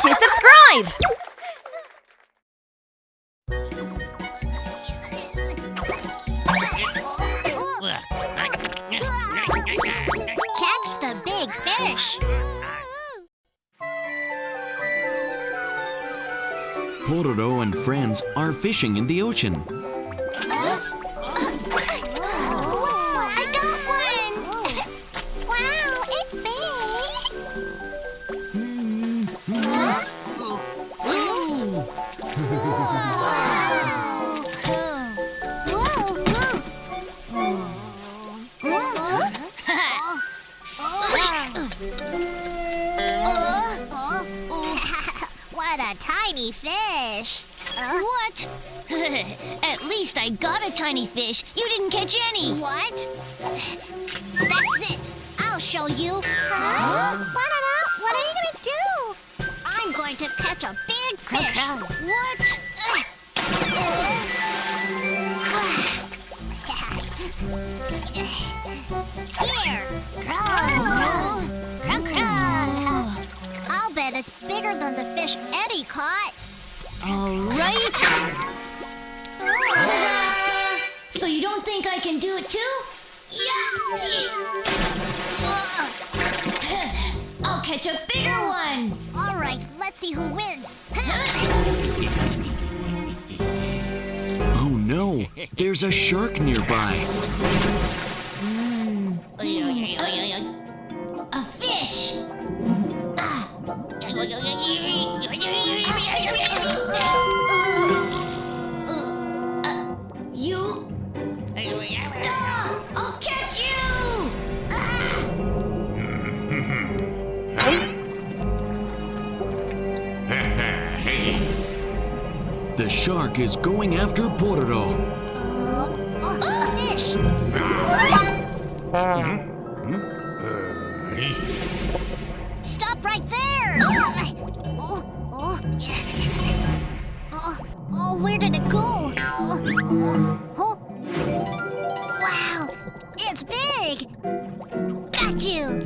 to subscribe! Catch the big fish! Pororo and friends are fishing in the ocean. I got one! Wow, it's What a tiny fish! What? At least I got a tiny fish. You didn't catch any. What? That's it! I'll show you! What are you gonna do? I'm going to catch a big fish! What? Here! I'll bet it's bigger than the fish Eddie caught. All right. So you don't think I can do it too? I'll catch a bigger one. All right, let's see who wins. Oh no, there's a shark nearby. A fish. You stop! I'll catch you! The shark is going after Pororo. A fish! Stop right there! Where did it go? Wow, it's big! Got you!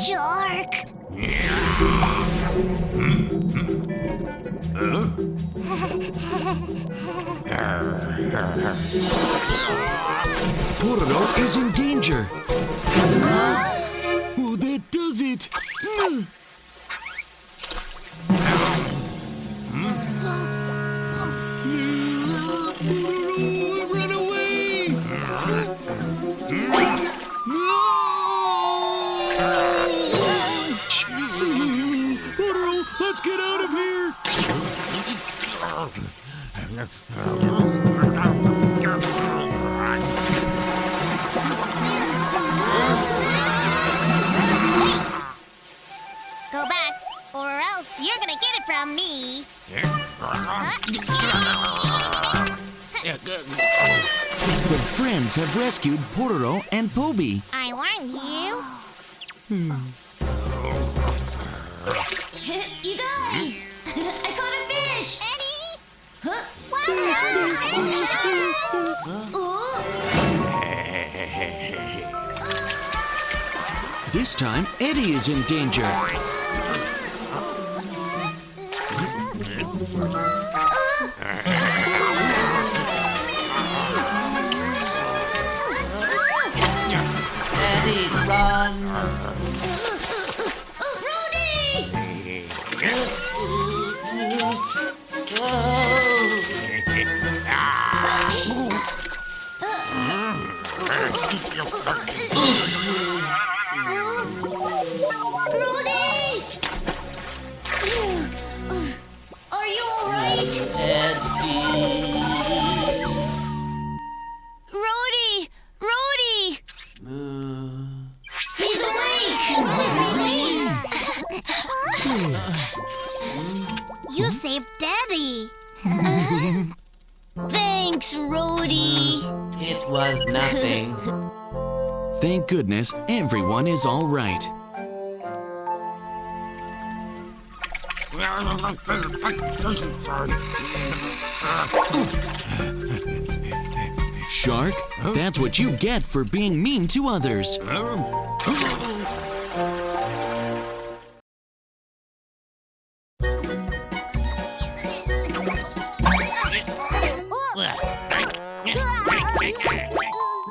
Shark! Pororo is in danger. Oh, that does it. Run away! Pororo, let's get out of here! Go back, or else you're gonna get it from me. The friends have rescued Pororo and Poby. I warned you. You guys! I caught a fish! Eddie! Huh? Watch out! There's a shark! This time, Eddie is in danger. Eddie, run! Are you alright? Eddie! Rody! He's awake! You saved Daddy. Thanks, Rody! It was nothing. Thank goodness everyone is all right. Shark, that's what you get for being mean to others.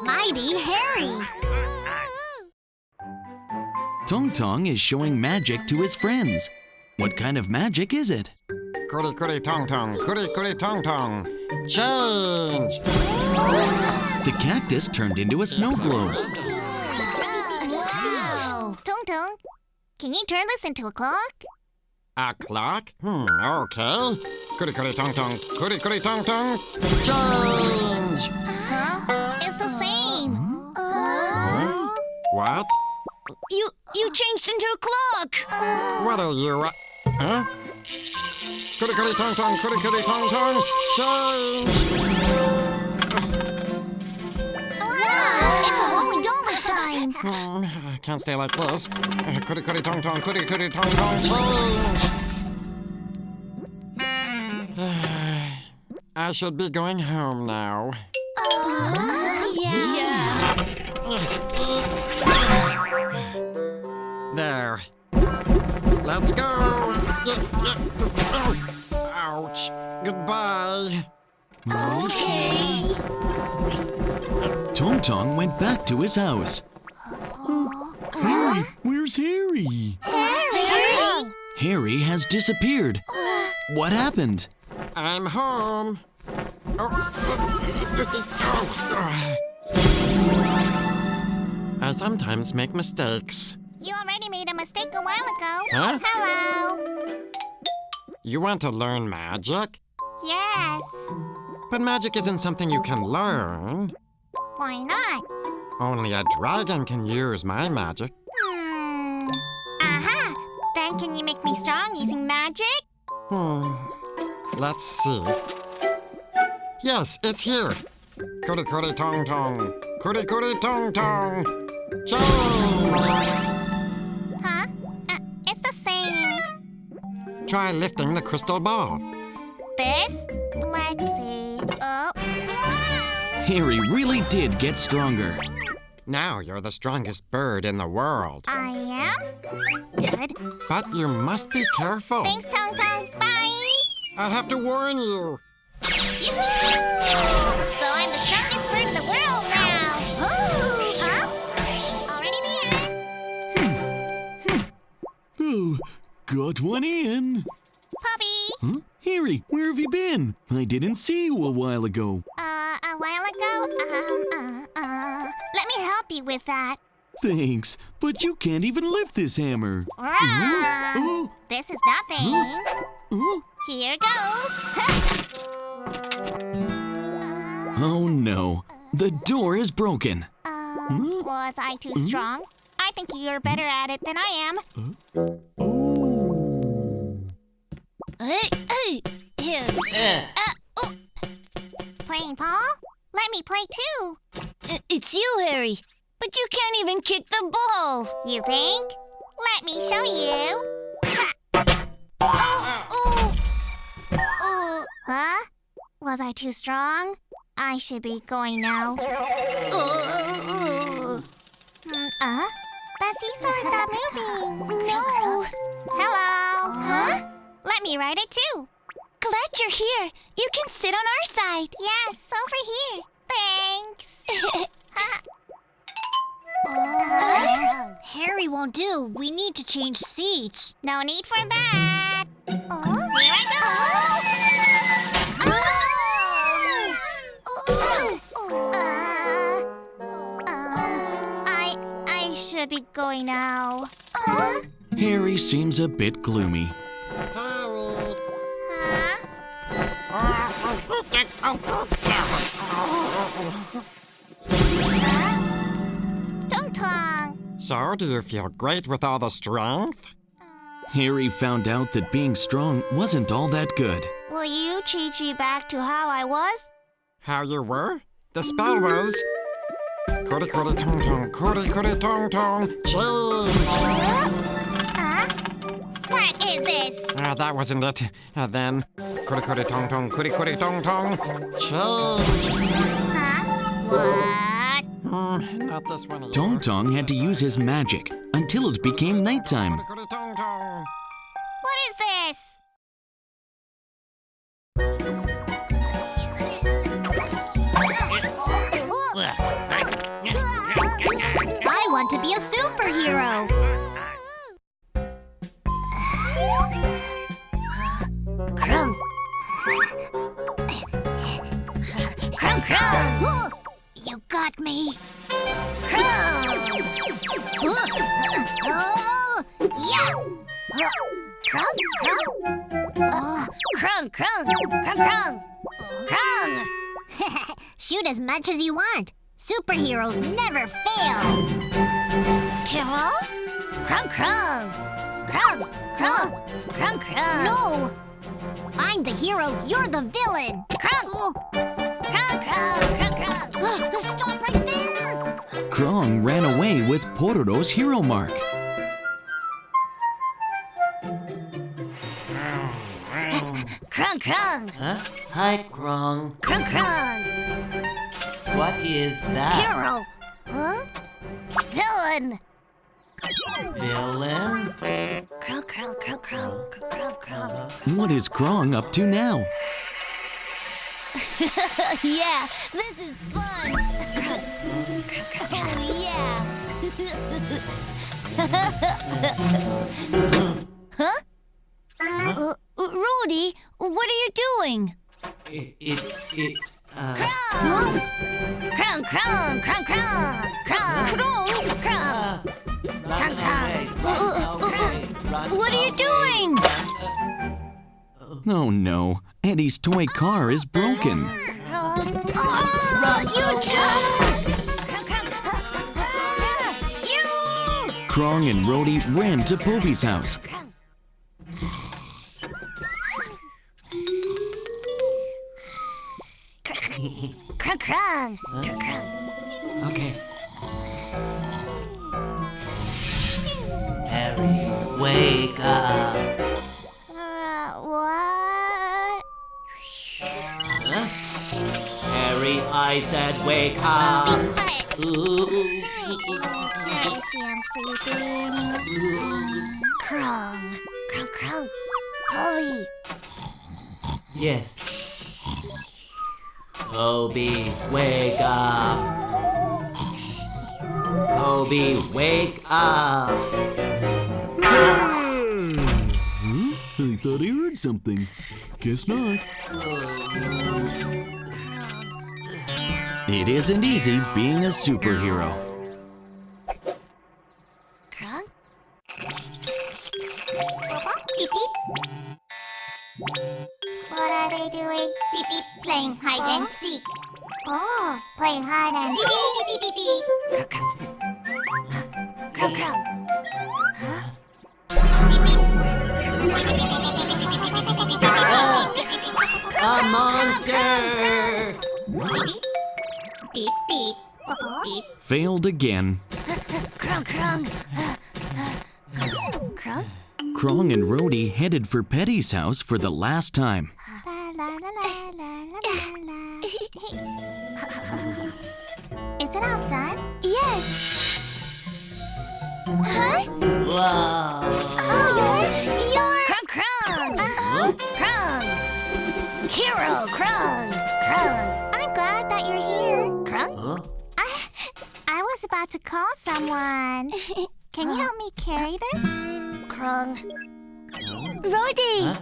Mighty Harry. Tong Tong is showing magic to his friends. What kind of magic is it? Kuri kuri tong tong, kuri kuri tong tong. Change! The cactus turned into a snow globe. Wow. Tung Tung, can you turn this into a clock? A clock? Okay. Kuri kuri tong tong, kuri kuri tong tong. Change! Huh? It's the same. What? You changed into a clock. What are you? Huh? Kuri kuri tong tong, kuri kuri tong tong. Change! Wow, it's a rolling doll this time. I can't stay like this. Kuri kuri tong tong, kuri kuri tong tong. Change! I should be going home now. Yeah. There. Let's go. Ouch. Goodbye. Okay. Tong Tong went back to his house. Harry, where's Harry? Harry! Harry has disappeared. What happened? I'm home. I sometimes make mistakes. You already made a mistake a while ago. Huh? Hello. You want to learn magic? Yes. But magic isn't something you can learn. Why not? Only a dragon can use my magic. Aha! Then can you make me strong using magic? Let's see. Yes, it's here. Kuri kuri tong tong. Kuri kuri tong tong. Change! Huh? It's the same. Try lifting the crystal ball. This? Let's see. Oh. Harry really did get stronger. Now you're the strongest bird in the world. I am? Good. But you must be careful. Thanks, Tong Tong. Bye. I have to warn you. Yoo-hoo! So I'm the strongest bird in the world now. Ooh. Huh? Already there. Oh, got one in. Poby. Huh? Harry, where have you been? I didn't see you a while ago. A while ago? Let me help you with that. Thanks, but you can't even lift this hammer. Oh, This is nothing. oh. Here goes. Oh no, the door is broken. Was I too strong? I think you're better at it than I am. Playing Paul? Let me play too. It's you, Harry. But you can't even kick the ball. You think? Let me show you. Huh? Was I too strong? I should be going now. The seesaw stopped moving. No. Hello. Huh? Let me ride it too. Glad you're here. You can sit on our side. Yes, over here. Thanks. Harry won't do. We need to change seats. No need for that. Here I go. I should be going now. Harry seems a bit gloomy. Harry. Tung Tung. So, do you feel great with all the strength? Harry found out that being strong wasn't all that good. Will you teach me back to how I was? How you were? The spell was... Kuri kuri tong tong, kuri kuri tong tong, change! What is this? That wasn't it. Then, kuri kuri tong tong, kuri kuri tong tong, change! What? Not this one either. Tong Tong had to use his magic until it became nighttime. Cootie tong tong. What is this? I want to be a superhero. Crumb. Crumb, crumb. You got me. Crumb. Oh, yeah. Crumb, crumb. Crumb, crumb. Crumb, crumb. Crumb. Shoot as much as you want. Superheroes never fail. Carol? Crumb, crumb. Crumb, crumb. Crumb, crumb. No. I'm the hero. You're the villain. Crumb. Crumb, crumb. Crumb, crumb. Stop right there. Krong ran away with Pororo's hero mark. Crumb, crumb. Huh? Hi, Krong. Crumb, crumb. What is that? Hero. Huh? Villain. Villain? Crow, crow, crow, crow, crow, crow. What is Krong up to now? Yeah, this is fun. Oh, yeah. Huh? Rudy, what are you doing? It's Crumb! Crumb, crumb, crumb, crumb, crumb, crumb. Run away. What are you doing? Oh no, Eddie's toy car is broken. You too! You! Krong and Rhodey ran to Poby's house. Crunk, crunk. Okay. Harry, wake up. What? Huh? Harry, I said wake up. Ooh. I see I'm sleeping. Crunk, crunk, crunk. Poby. Yes. Poby, wake up. Poby, wake up. I thought I heard something. Guess not. It isn't easy being a superhero. Crunk? Beep beep. What are they doing? Beep beep. Playing hide and seek. Oh, playing hide and seek. Beep beep beep beep. Crunk, crunk. A monster! Beep beep. Beep. Failed again. Crunk, crunk. Crunk? Krong and Rhodey headed for Petty's house for the last time. La la la la la la la. Is it all done? Yes. Huh? Wow! You're Crunk, crunk. Crunk. Hero, crunk, crunk. I'm glad that you're here. Crunk? Huh? I was about to call someone. Can you help me carry this? Crunk. Rhodey, Huh?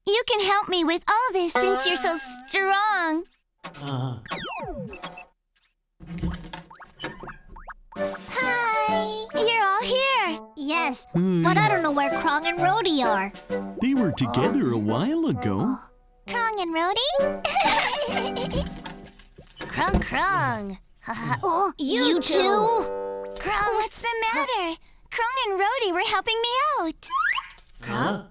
you can help me with all this since you're so strong. Hi. You're all here. Yes, but I don't know where Krong and Rhodey are. They were together a while ago. Krong and Rhodey? Crunk, crunk. Oh, you two? Crunk, what's the matter? Krong and Rhodey were helping me out. Huh?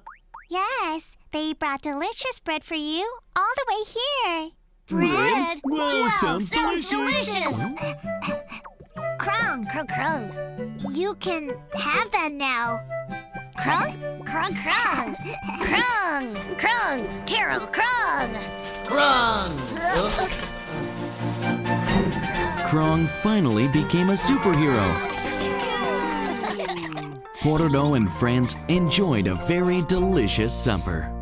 Yes, they brought delicious bread for you all the way here. Bread? Wow, sounds delicious. Krong, Crunk, crunk. you can have that now. Crunk, crunk, crunk. Crunk, crunk. Carol, crunk. Run! Krong finally became a superhero. Pororo and friends enjoyed a very delicious supper.